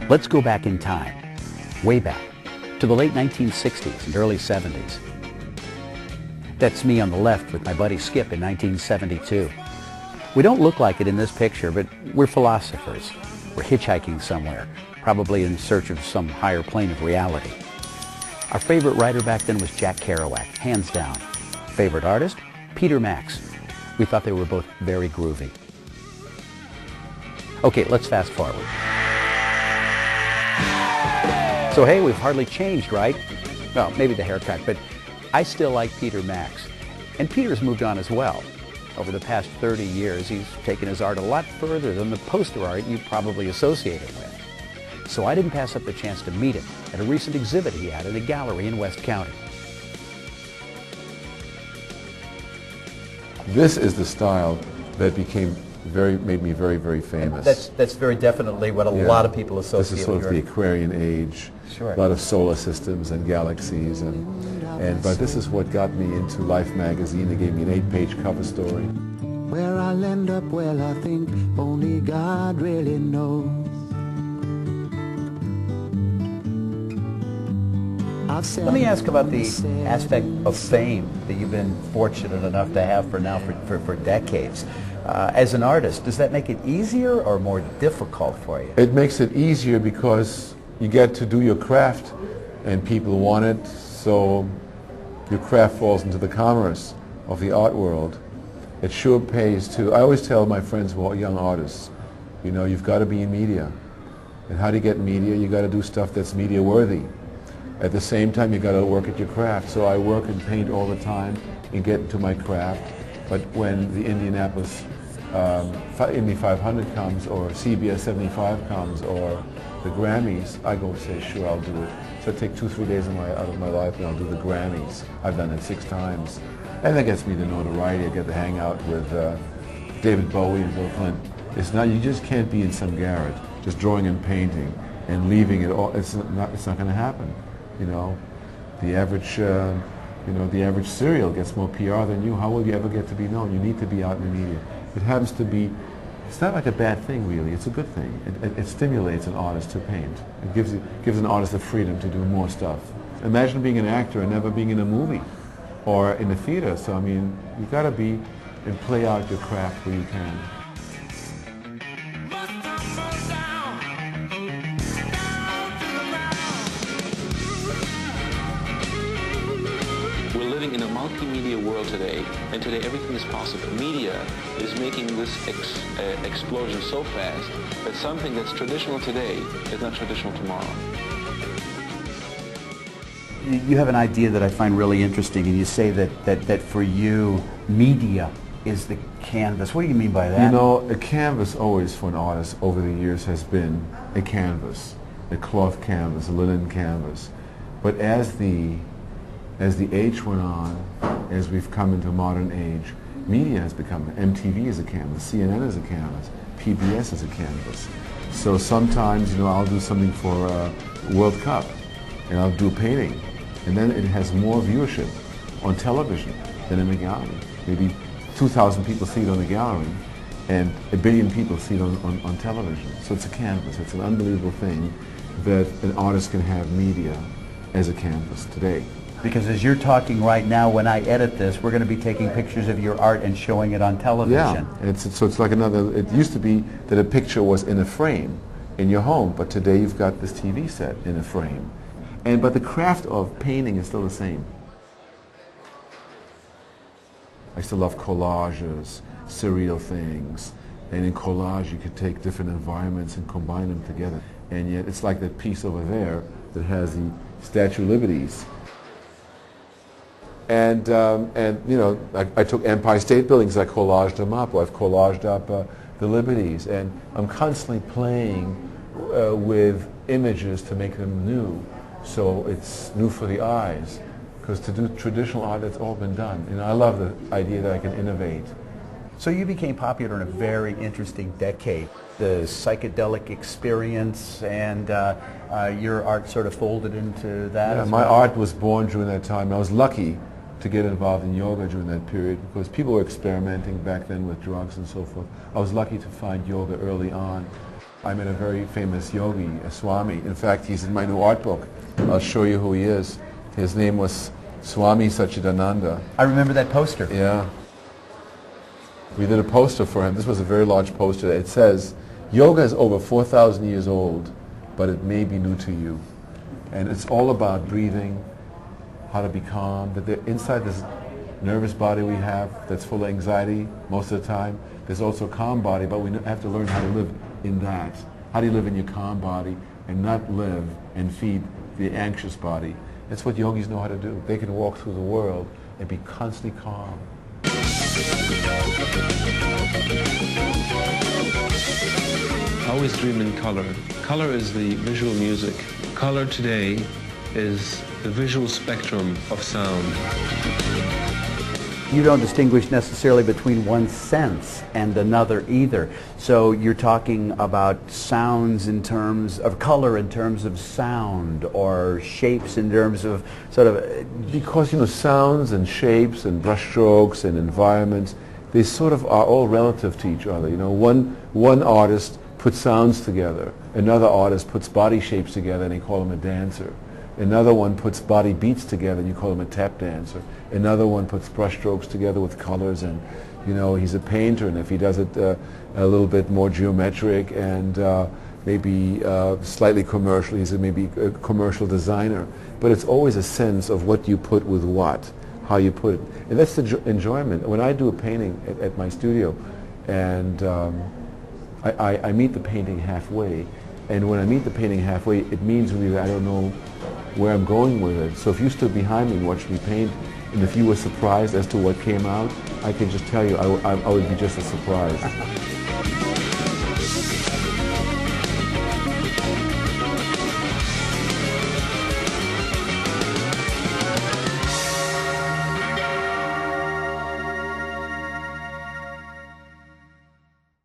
Let's go back in time, way back, to the late 1960s and early 70s. That's me on the left with my buddy Skip in 1972. We don't look like it in this picture, but we're philosophers. We're hitchhiking somewhere, probably in search of some higher plane of reality. Our favorite writer back then was Jack Kerouac, hands down. Favorite artist? Peter Max. We thought they were both very groovy. Okay, let's fast forward. So hey, we've hardly changed, right? Well, maybe the haircut, but I still like Peter Max. And Peter's moved on as well. Over the past 30 years, he's taken his art a lot further than the poster art you probably associate it with. So I didn't pass up the chance to meet him at a recent exhibit he had at a gallery in West County. This is the style that made me very, very famous. That's very definitely what a lot of people associate with. This is sort of the Aquarian age. Sure. A lot of solar systems and galaxies, but this is what got me into Life magazine. They gave me an 8-page cover story. Where I'll end up, well, I think only God really knows. Let me ask about the aspect of fame that you've been fortunate enough to have for decades. As an artist, does that make it easier or more difficult for you? It makes it easier because you get to do your craft and people want it, so your craft falls into the commerce of the art world. It sure pays to, I always tell my friends who are young artists, you know, you've got to be in media. And how to get media? You got to do stuff that's media worthy. At the same time, you got to work at your craft. So I work and paint all the time and get into my craft. But when the Indianapolis Indy 500 comes, or CBS 75 comes, or the Grammys, I go say, sure, I'll do it. So I take 2-3 days out of my life and I'll do the Grammys. I've done it 6 times. And that gets me the notoriety. I get to hang out with David Bowie and Bill Clinton. It's not, you just can't be in some garage, just drawing and painting and leaving it all. It's not going to happen. You know, the average serial gets more PR than you. How will you ever get to be known? You need to be out in the media. It happens to be, it's not like a bad thing really, it's a good thing. It stimulates an artist to paint. It gives an artist the freedom to do more stuff. Imagine being an actor and never being in a movie or in a theater. So I mean, you got to be and play out your craft where you can. We're living in a multimedia world today, and today everything is possible. Media is making this explosion so fast that something that's traditional today is not traditional tomorrow. You have an idea that I find really interesting, and you say that for you, media is the canvas. What do you mean by that? You know, a canvas always for an artist over the years has been a canvas, a cloth canvas, a linen canvas. But as the age went on, as we've come into modern age, media has become, MTV is a canvas, CNN is a canvas, PBS is a canvas. So sometimes, you know, I'll do something for World Cup, and I'll do a painting, and then it has more viewership on television than in the gallery. Maybe 2,000 people see it on the gallery, and 1 billion people see it on television. So it's a canvas. It's an unbelievable thing that an artist can have media as a canvas today. Because as you're talking right now, when I edit this, we're going to be taking pictures of your art and showing it on television. Yeah, so it's like another, it used to be that a picture was in a frame in your home, but today you've got this TV set in a frame. But the craft of painting is still the same. I still love collages, surreal things, and in collage you could take different environments and combine them together. And yet it's like that piece over there that has the Statue of Liberties. And you know, I took Empire State Buildings, I collaged them up, or I've collaged up the Liberties, and I'm constantly playing with images to make them new, so it's new for the eyes. Because to do traditional art, it's all been done. And I love the idea that I can innovate. So you became popular in a very interesting decade. The psychedelic experience and your art sort of folded into that. Yeah, my art was born during that time. I was lucky to get involved in yoga during that period because people were experimenting back then with drugs and so forth. I was lucky to find yoga early on. I met a very famous yogi, a Swami. In fact, he's in my new art book. I'll show you who he is. His name was Swami Satchidananda. I remember that poster. Yeah. We did a poster for him. This was a very large poster. It says, yoga is over 4,000 years old, but it may be new to you. And it's all about breathing, how to be calm, that inside this nervous body we have that's full of anxiety most of the time, there's also a calm body, but we have to learn how to live in that. How do you live in your calm body and not live and feed the anxious body? That's what yogis know how to do. They can walk through the world and be constantly calm. I always dream in color. Color is the visual music. Color today is the visual spectrum of sound. You don't distinguish necessarily between one sense and another either. So you're talking about sounds in terms of color, in terms of sound, or shapes in terms of sort of... Because, you know, sounds and shapes and brushstrokes and environments, they sort of are all relative to each other. You know, one artist puts sounds together. Another artist puts body shapes together and they call him a dancer. Another one puts body beats together and you call him a tap dancer. Another one puts brushstrokes together with colors, and, you know, he's a painter, and if he does it a little bit more geometric and maybe slightly commercial, he's maybe a commercial designer. But it's always a sense of what you put with what, how you put it. And that's the enjoyment. When I do a painting at my studio, and I meet the painting halfway, and when I meet the painting halfway, it means really that I don't know where I'm going with it. So if you stood behind me and watched me paint, and if you were surprised as to what came out, I can just tell you I would be just as surprised.